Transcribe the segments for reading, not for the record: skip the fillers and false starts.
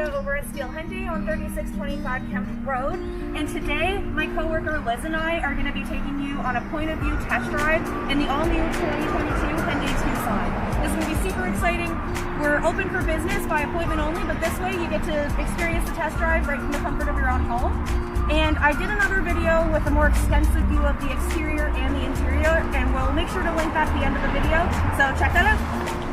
Jessica over at Steele Hyundai on 3625 Kempt Road, and today my coworker Liz and I are going to be taking you on a point of view test drive in the all-new 2022 Hyundai Tucson. This is going to be super exciting. We're open for business by appointment only, but this way you get to experience the test drive right from the comfort of your own home. And I did another video with a more extensive view of the exterior and the interior, and we'll make sure to link that at the end of the video, so check that out.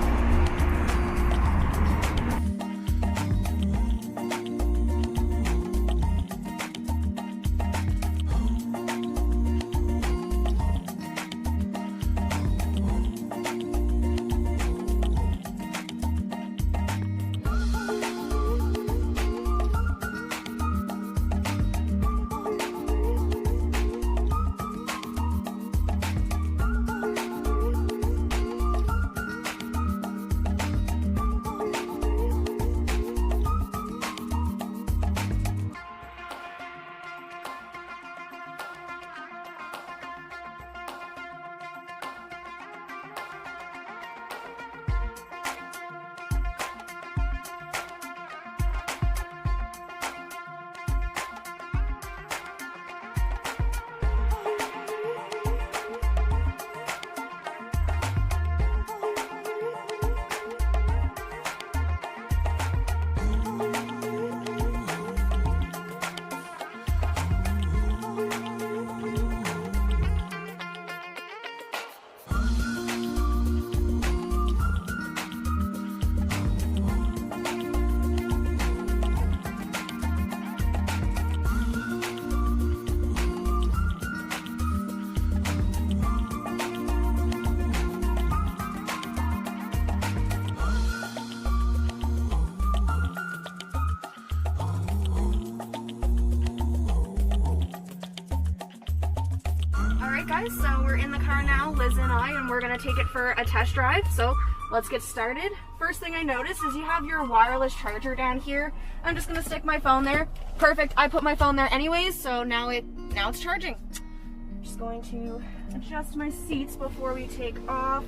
Guys, so we're in the car now, Liz and I, and we're going to take it for a test drive, so let's get started. First thing I noticed is you have your wireless charger down here. I'm just going to stick my phone there. Perfect, I put my phone there anyways, so now it's charging. I'm just going to adjust my seats before we take off.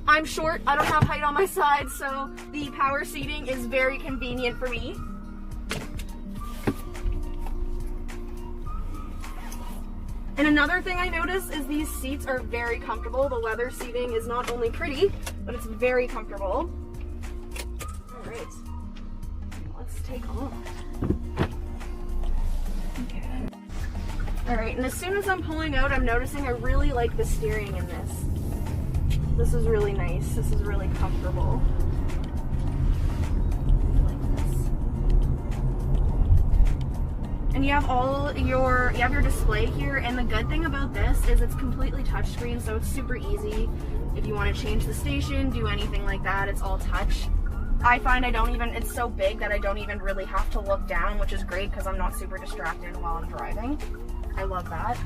I'm short, I don't have height on my side, so the power seating is very convenient for me. And another thing I noticed is these seats are very comfortable. The leather seating is not only pretty, but it's very comfortable. All right, let's take off. Okay. All right, and as soon as I'm pulling out, I'm noticing I really like the steering in this. This is really nice. This is really comfortable. And you have your display here, and the good thing about this is it's completely touchscreen, so it's super easy. If you want to change the station, do anything like that, it's all touch. I find it's so big that I don't even really have to look down, which is great because I'm not super distracted while I'm driving. I love that.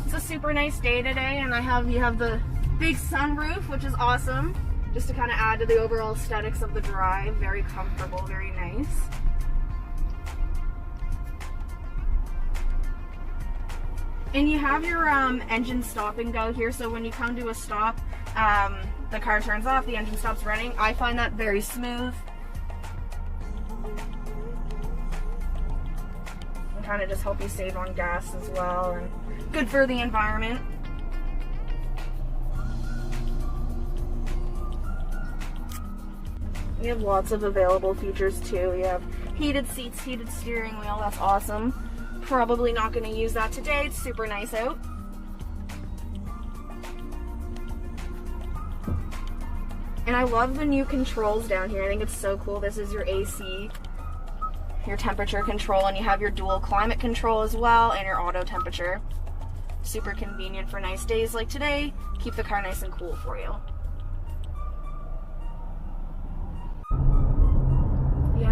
It's a super nice day today, and you have the big sunroof, which is awesome. Just to kind of add to the overall aesthetics of the drive. Very comfortable, very nice. And you have your engine stop and go here, so when you come to a stop, the car turns off, the engine stops running. I find that very smooth. And kind of just help you save on gas as well, and good for the environment. We have lots of available features too. You have heated seats, heated steering wheel, that's awesome. Probably not going to use that today, it's super nice out. And I love the new controls down here, I think it's so cool. This is your AC, your temperature control, and you have your dual climate control as well, and your auto temperature. Super convenient for nice days like today, keep the car nice and cool for you.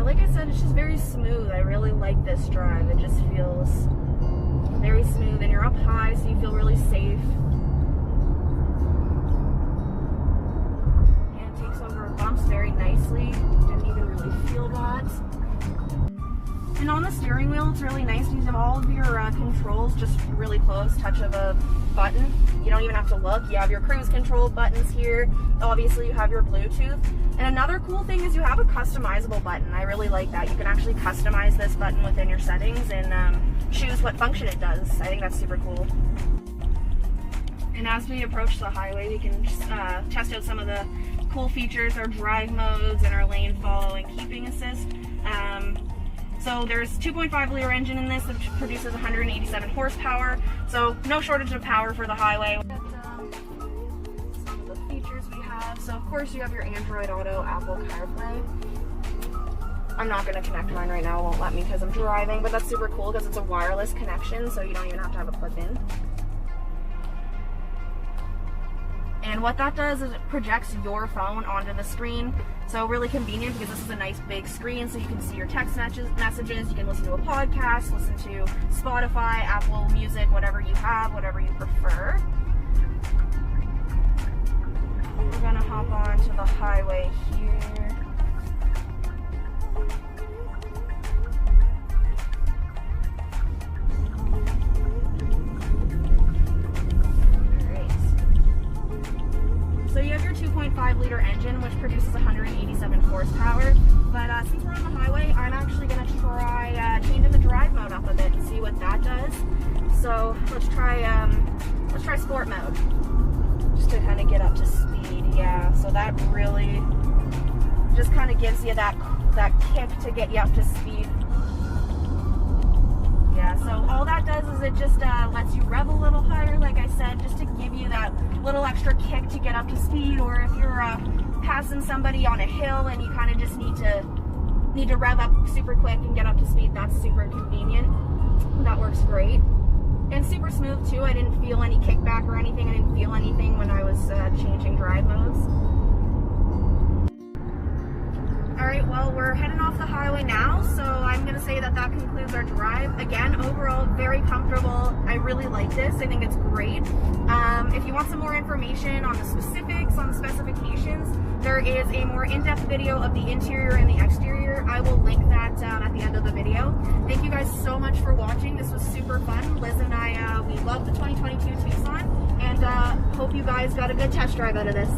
Like I said, it's just very smooth. I really like this drive. It just feels very smooth, and you're up high, so you feel really safe. And it takes over bumps very nicely. Didn't even really feel that. And on the steering wheel, it's really nice to have all of your controls just really close, touch of a button. You don't even have to look. You have your cruise control buttons here. Obviously, you have your Bluetooth. And another cool thing is you have a customizable button. I really like that. You can actually customize this button within your settings and choose what function it does. I think that's super cool. And as we approach the highway, we can just, test out some of the cool features, our drive modes and our lane follow and keeping assist. So there's 2.5 liter engine in this that produces 187 horsepower. So no shortage of power for the highway. Some of the features we have. So of course you have your Android Auto, Apple CarPlay. I'm not going to connect mine right now, it won't let me because I'm driving, but that's super cool because it's a wireless connection, so you don't even have to have it plugged in. And what that does is it projects your phone onto the screen. So really convenient because this is a nice big screen, so you can see your text messages, you can listen to a podcast, listen to Spotify, Apple Music, whatever you have, whatever you prefer. We're gonna hop on to the highway here. So you have your 2.5 liter engine, which produces 187 horsepower. But since we're on the highway, I'm actually going to try changing the drive mode up a bit and see what that does. So let's try sport mode, just to kind of get up to speed. Yeah, so that really just kind of gives you that kick to get you up to speed. Yeah, so all that does is it just lets you rev a little higher, like I said, just to give you that little extra kick to get up to speed. Or if you're passing somebody on a hill and you kind of just need to rev up super quick and get up to speed, that's super convenient. That works great. And super smooth too. I didn't feel any kickback or anything. I didn't feel anything when I was changing drive modes. Alright, well, we're heading off the highway now, so I'm going to say that concludes our drive. Again, overall, very comfortable. I really like this. I think it's great. If you want some more information on the specifics, on the specifications, there is a more in-depth video of the interior and the exterior. I will link that at the end of the video. Thank you guys so much for watching. This was super fun. Liz and I, we love the 2022 Tucson, and hope you guys got a good test drive out of this.